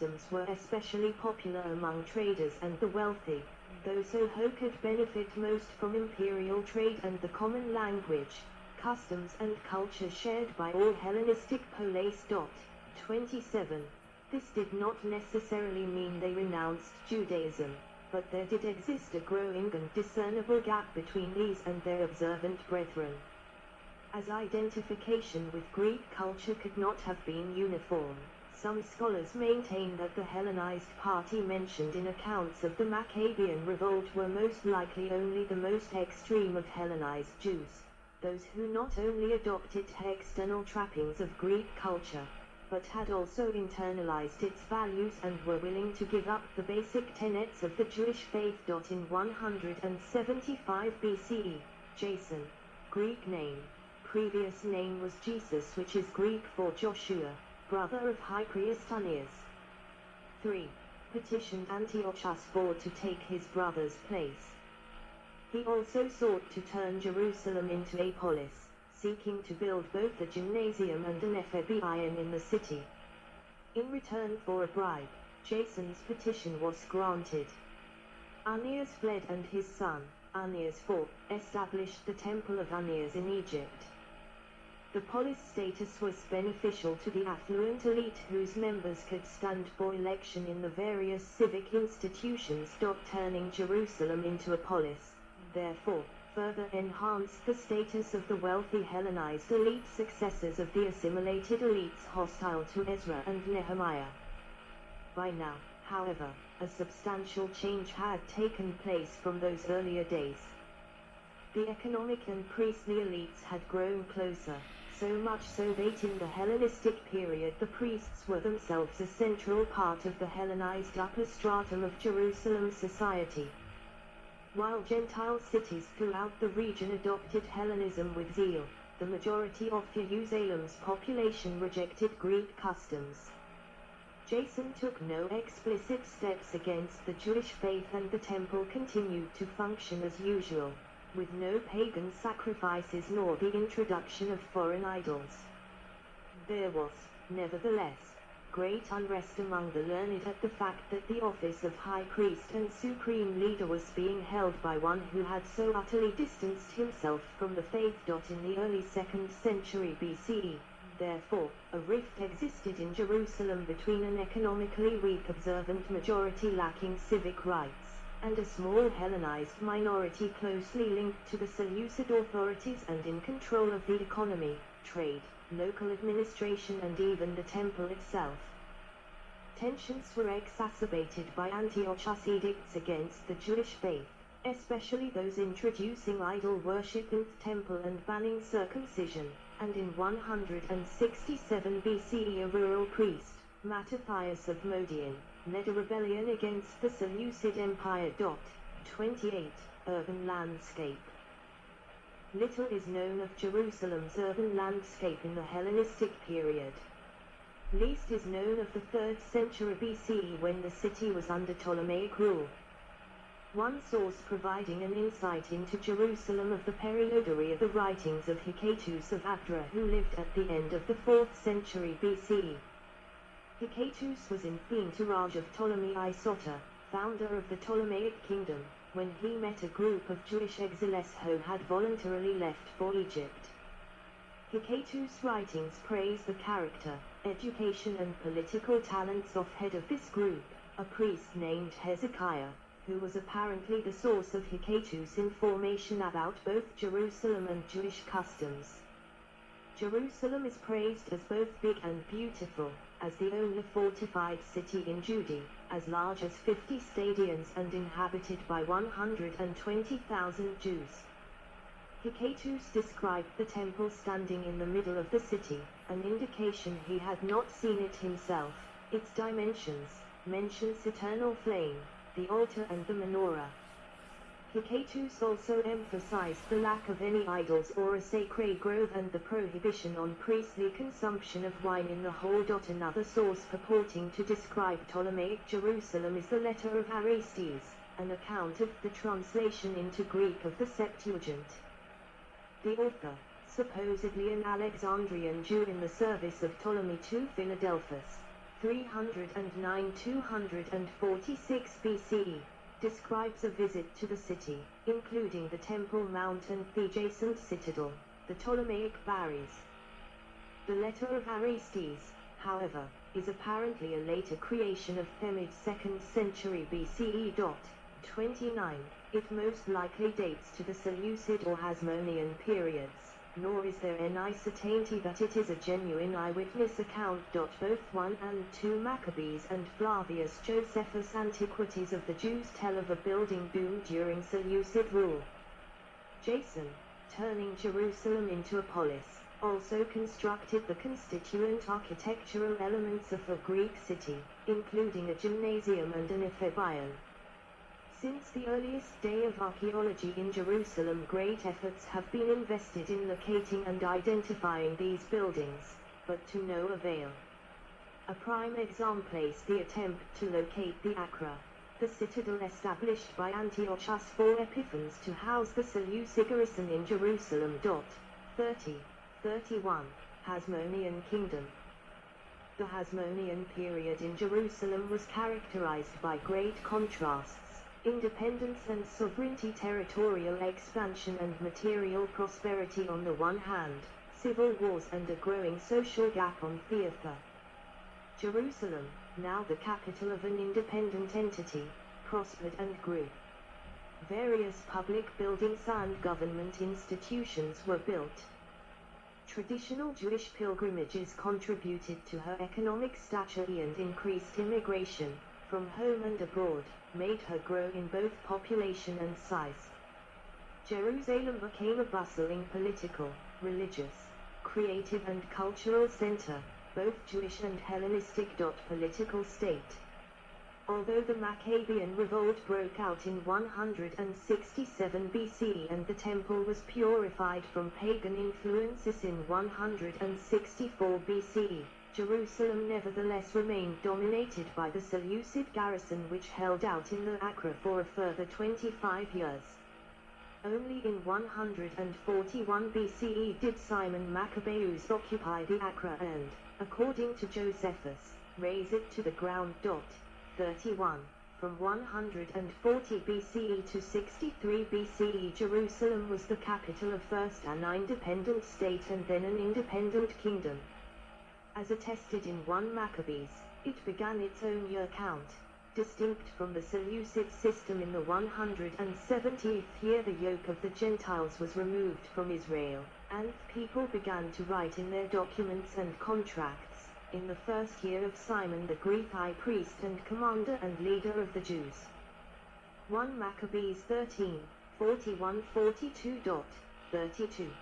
customs were especially popular among traders and the wealthy, those who could benefit most from imperial trade and the common language, customs and culture shared by all Hellenistic polis. 27. This did not necessarily mean they renounced Judaism, but there did exist a growing and discernible gap between these and their observant brethren. As identification with Greek culture could not have been uniform, some scholars maintain that the Hellenized party mentioned in accounts of the Maccabean revolt were most likely only the most extreme of Hellenized Jews, those who not only adopted external trappings of Greek culture, but had also internalized its values and were willing to give up the basic tenets of the Jewish faith. In 175 BCE, Jason, Greek name, previous name was Jesus, which is Greek for Joshua, brother of high priest Ananias. 3. Petitioned Antiochus IV to take his brother's place. He also sought to turn Jerusalem into a polis, seeking to build both a gymnasium and an ephebion in the city. In return for a bribe, Jason's petition was granted. Ananias fled and his son, Ananias IV, established the Temple of Ananias in Egypt. The polis status was beneficial to the affluent elite whose members could stand for election in the various civic institutions. Turning Jerusalem into a polis, therefore, further enhanced the status of the wealthy Hellenized elite successors of the assimilated elites hostile to Ezra and Nehemiah. By now, however, a substantial change had taken place from those earlier days. The economic and priestly elites had grown closer, so much so that in the Hellenistic period the priests were themselves a central part of the Hellenized upper stratum of Jerusalem society. While Gentile cities throughout the region adopted Hellenism with zeal, the majority of Jerusalem's population rejected Greek customs. Jason took no explicit steps against the Jewish faith and the temple continued to function as usual, with no pagan sacrifices nor the introduction of foreign idols. There was, nevertheless, great unrest among the learned at the fact that the office of high priest and supreme leader was being held by one who had so utterly distanced himself from the faith. In the early 2nd century BCE, therefore, a rift existed in Jerusalem between an economically weak observant majority lacking civic rights, and a small Hellenized minority closely linked to the Seleucid authorities and in control of the economy, trade, local administration and even the temple itself. Tensions were exacerbated by Antiochus' edicts against the Jewish faith, especially those introducing idol worship in the temple and banning circumcision, and in 167 BCE a rural priest, Mattathias of Modian, led a rebellion against the Seleucid Empire. 28. Urban landscape. Little is known of Jerusalem's urban landscape in the Hellenistic period. Least is known of the 3rd century BCE when the city was under Ptolemaic rule. One source providing an insight into Jerusalem of the periodary are the writings of Hecatus of Abdera, who lived at the end of the 4th century BCE. Hecatus was in the entourage of Ptolemy Isotta, founder of the Ptolemaic kingdom, when he met a group of Jewish exiles who had voluntarily left for Egypt. Hecatus' writings praise the character, education and political talents of head of this group, a priest named Hezekiah, who was apparently the source of Hecatus' information about both Jerusalem and Jewish customs. Jerusalem is praised as both big and beautiful, as the only fortified city in Judea, as large as 50 stadions and inhabited by 120,000 Jews. Hecatus described the temple standing in the middle of the city, an indication he had not seen it himself. Its dimensions mentions eternal flame, the altar and the menorah. Hecatus also emphasized the lack of any idols or a sacred grove and the prohibition on priestly consumption of wine in the whole. Another source purporting to describe Ptolemaic Jerusalem is the letter of Aristes, an account of the translation into Greek of the Septuagint. The author, supposedly an Alexandrian Jew in the service of Ptolemy II Philadelphus, 309–246 BCE, describes a visit to the city, including the Temple Mount and the adjacent citadel, the Ptolemaic Bares. The letter of Aristes, however, is apparently a later creation of Themid 2nd century BCE. 29. It most likely dates to the Seleucid or Hasmonean periods, nor is there any certainty that it is a genuine eyewitness account. Both 1 and 2 Maccabees and Flavius Josephus' Antiquities of the Jews tell of a building boom during Seleucid rule. Jason, turning Jerusalem into a polis, also constructed the constituent architectural elements of a Greek city, including a gymnasium and an ephebion. Since the earliest day of archaeology in Jerusalem, great efforts have been invested in locating and identifying these buildings, but to no avail. A prime example is the attempt to locate the Acra, the citadel established by Antiochus IV Epiphanes to house the Seleucid garrison in Jerusalem. 30–31, Hasmonean Kingdom. The Hasmonean period in Jerusalem was characterized by great contrasts: independence and sovereignty, territorial expansion and material prosperity on the one hand, civil wars and a growing social gap on the other. Jerusalem, now the capital of an independent entity, prospered and grew. Various public buildings and government institutions were built. Traditional Jewish pilgrimages contributed to her economic stature, and increased immigration, from home and abroad, made her grow in both population and size. Jerusalem became a bustling political, religious, creative and cultural center, both Jewish and Hellenistic. Political state. Although the Maccabean revolt broke out in 167 BCE and the temple was purified from pagan influences in 164 BCE, Jerusalem nevertheless remained dominated by the Seleucid garrison, which held out in the Acra for a further 25 years. Only in 141 BCE did Simon Maccabeus occupy the Acra and, according to Josephus, raze it to the ground. 31. From 140 BCE to 63 BCE, Jerusalem was the capital of first an independent state and then an independent kingdom. As attested in 1 Maccabees, it began its own year count. Distinct from the Seleucid system, in the 170th year the yoke of the Gentiles was removed from Israel, and people began to write in their documents and contracts, in the first year of Simon the Greek high priest and commander and leader of the Jews. 1 Maccabees 13:41-42. 32.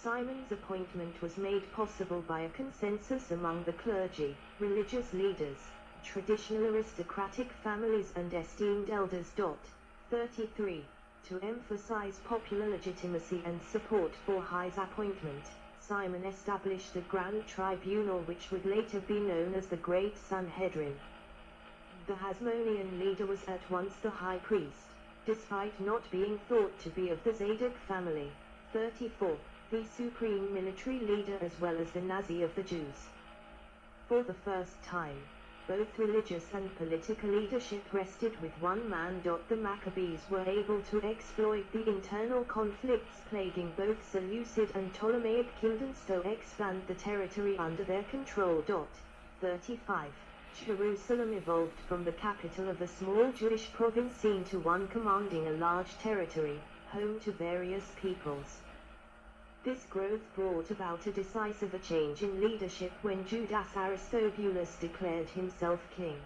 Simon's appointment was made possible by a consensus among the clergy, religious leaders, traditional aristocratic families and esteemed elders. 33. To emphasize popular legitimacy and support for his appointment, Simon established a grand tribunal which would later be known as the Great Sanhedrin. The Hasmonean leader was at once the high priest, despite not being thought to be of the Zadok family. 34. The supreme military leader as well as the Nazi of the Jews. For the first time, both religious and political leadership rested with one man. The Maccabees were able to exploit the internal conflicts plaguing both Seleucid and Ptolemaic kingdoms to expand the territory under their control. 35. Jerusalem evolved from the capital of a small Jewish province into one commanding a large territory, home to various peoples. This growth brought about a decisive change in leadership when Judas Aristobulus declared himself king.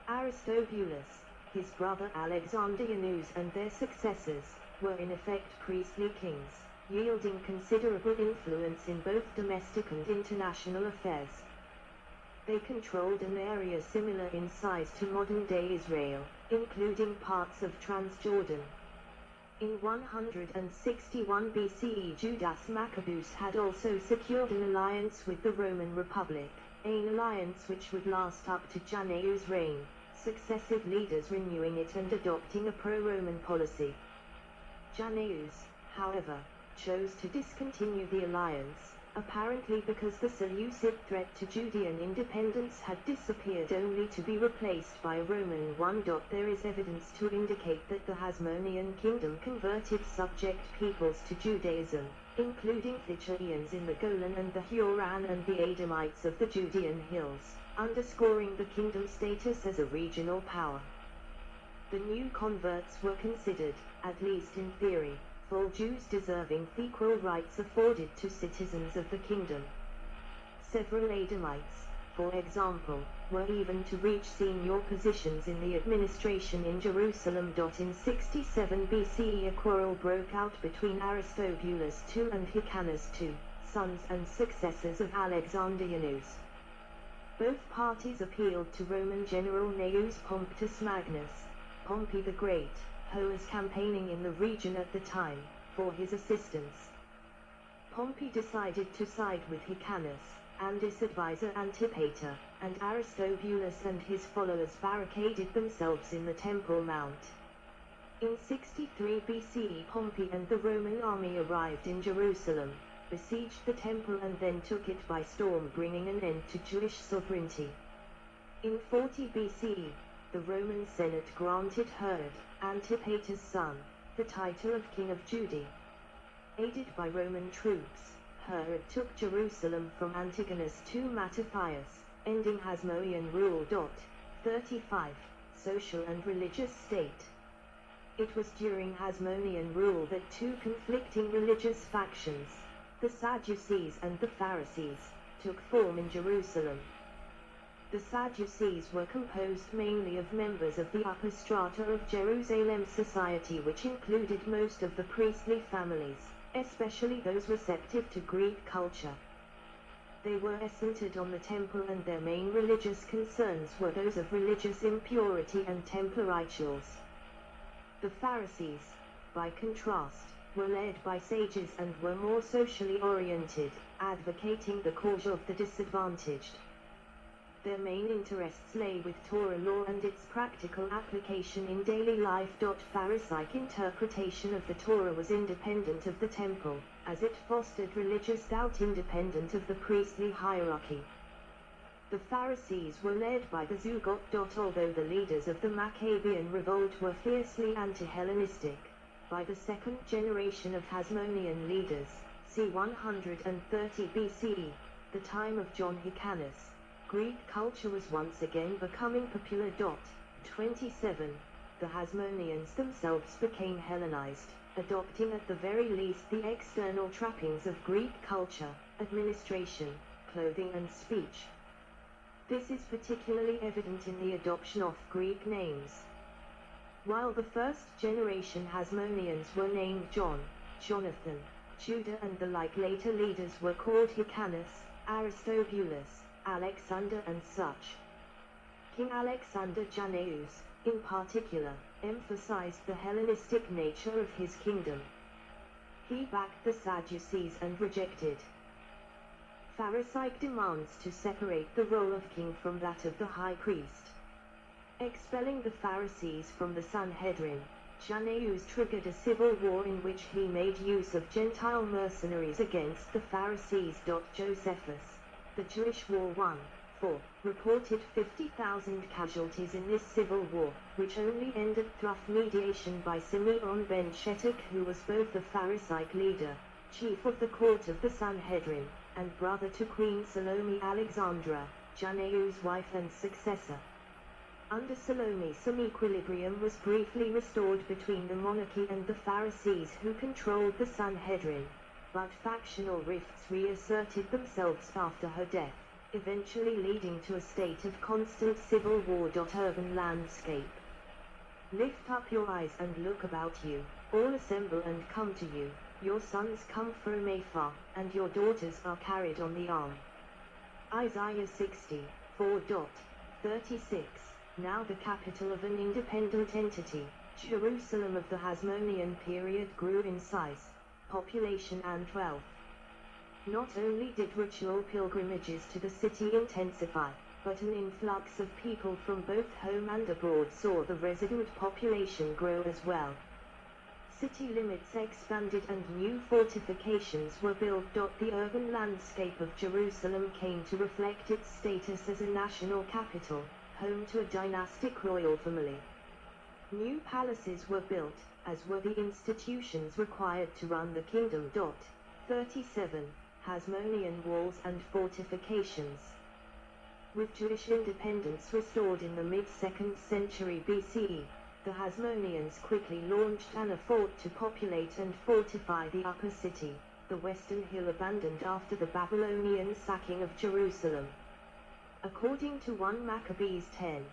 Aristobulus, his brother Alexandrianus and their successors, were in effect priestly kings, yielding considerable influence in both domestic and international affairs. They controlled an area similar in size to modern-day Israel, including parts of Transjordan. In 161 BCE, Judas Maccabeus had also secured an alliance with the Roman Republic, an alliance which would last up to Janneus' reign, successive leaders renewing it and adopting a pro-Roman policy. Janneus, however, chose to discontinue the alliance, apparently because the Seleucid threat to Judean independence had disappeared only to be replaced by a Roman one. There is evidence to indicate that the Hasmonean kingdom converted subject peoples to Judaism, including Lycians in the Golan and the Huran and the Edomites of the Judean hills, underscoring the kingdom's status as a regional power. The new converts were considered, at least in theory, full Jews deserving the equal rights afforded to citizens of the kingdom. Several Edomites, for example, were even to reach senior positions in the administration in Jerusalem. In 67 BCE a quarrel broke out between Aristobulus II and Hyrcanus II, sons and successors of Alexandrianus. Both parties appealed to Roman general Gnaeus Pomptus Magnus, Pompey the Great, who was campaigning in the region at the time, for his assistance. Pompey decided to side with Hyrcanus, and his advisor Antipater, and Aristobulus and his followers barricaded themselves in the Temple Mount. In 63 BCE Pompey and the Roman army arrived in Jerusalem, besieged the temple and then took it by storm, bringing an end to Jewish sovereignty. In 40 BCE, the Roman Senate granted Herod, Antipater's son, the title of King of Judea. Aided by Roman troops, Herod took Jerusalem from Antigonus to Mattathias, ending Hasmonean rule. 35. Social and religious state. It was during Hasmonean rule that two conflicting religious factions, the Sadducees and the Pharisees, took form in Jerusalem. The Sadducees were composed mainly of members of the upper strata of Jerusalem society, which included most of the priestly families, especially those receptive to Greek culture. They were centered on the temple, and their main religious concerns were those of religious impurity and temple rituals. The Pharisees, by contrast, were led by sages and were more socially oriented, advocating the cause of the disadvantaged. Their main interests lay with Torah law and its practical application in daily life. Pharisaic interpretation of the Torah was independent of the temple, as it fostered religious doubt independent of the priestly hierarchy. The Pharisees were led by the Zugot. Although the leaders of the Maccabean revolt were fiercely anti-Hellenistic, by the second generation of Hasmonean leaders, c. 130 BCE, the time of John Hyrcanus, Greek culture was once again becoming popular. 27. The Hasmoneans themselves became Hellenized, adopting at the very least the external trappings of Greek culture, administration, clothing and speech. This is particularly evident in the adoption of Greek names. While the first generation Hasmoneans were named John, Jonathan, Judah and the like, later leaders were called Hyrcanus, Aristobulus, Alexander and such. King Alexander Jannaeus, in particular, emphasized the Hellenistic nature of his kingdom. He backed the Sadducees and rejected Pharisaic demands to separate the role of king from that of the high priest. Expelling the Pharisees from the Sanhedrin, Jannaeus triggered a civil war in which he made use of Gentile mercenaries against the Pharisees. Josephus, The Jewish War 1:4, reported 50,000 casualties in this civil war, which only ended through mediation by Simeon ben Shetach, who was both the Pharisaic leader, chief of the court of the Sanhedrin, and brother to Queen Salome Alexandra, Jannaeus' wife and successor. Under Salome, some equilibrium was briefly restored between the monarchy and the Pharisees, who controlled the Sanhedrin, but factional rifts reasserted themselves after her death, eventually leading to a state of constant civil war. Urban landscape. Lift up your eyes and look about you, all assemble and come to you, your sons come from afar, and your daughters are carried on the arm. Isaiah 64:36. Now the capital of an independent entity, Jerusalem of the Hasmonean period, grew in size, population and wealth. Not only did ritual pilgrimages to the city intensify, but an influx of people from both home and abroad saw the resident population grow as well. City limits expanded and new fortifications were built. The urban landscape of Jerusalem came to reflect its status as a national capital, home to a dynastic royal family. New palaces were built, as were the institutions required to run the kingdom. 37. Hasmonean walls and fortifications. With Jewish independence restored in the mid-2nd century BCE, the Hasmoneans quickly launched an effort to populate and fortify the upper city, the western hill abandoned after the Babylonian sacking of Jerusalem. According to 1 Maccabees 10,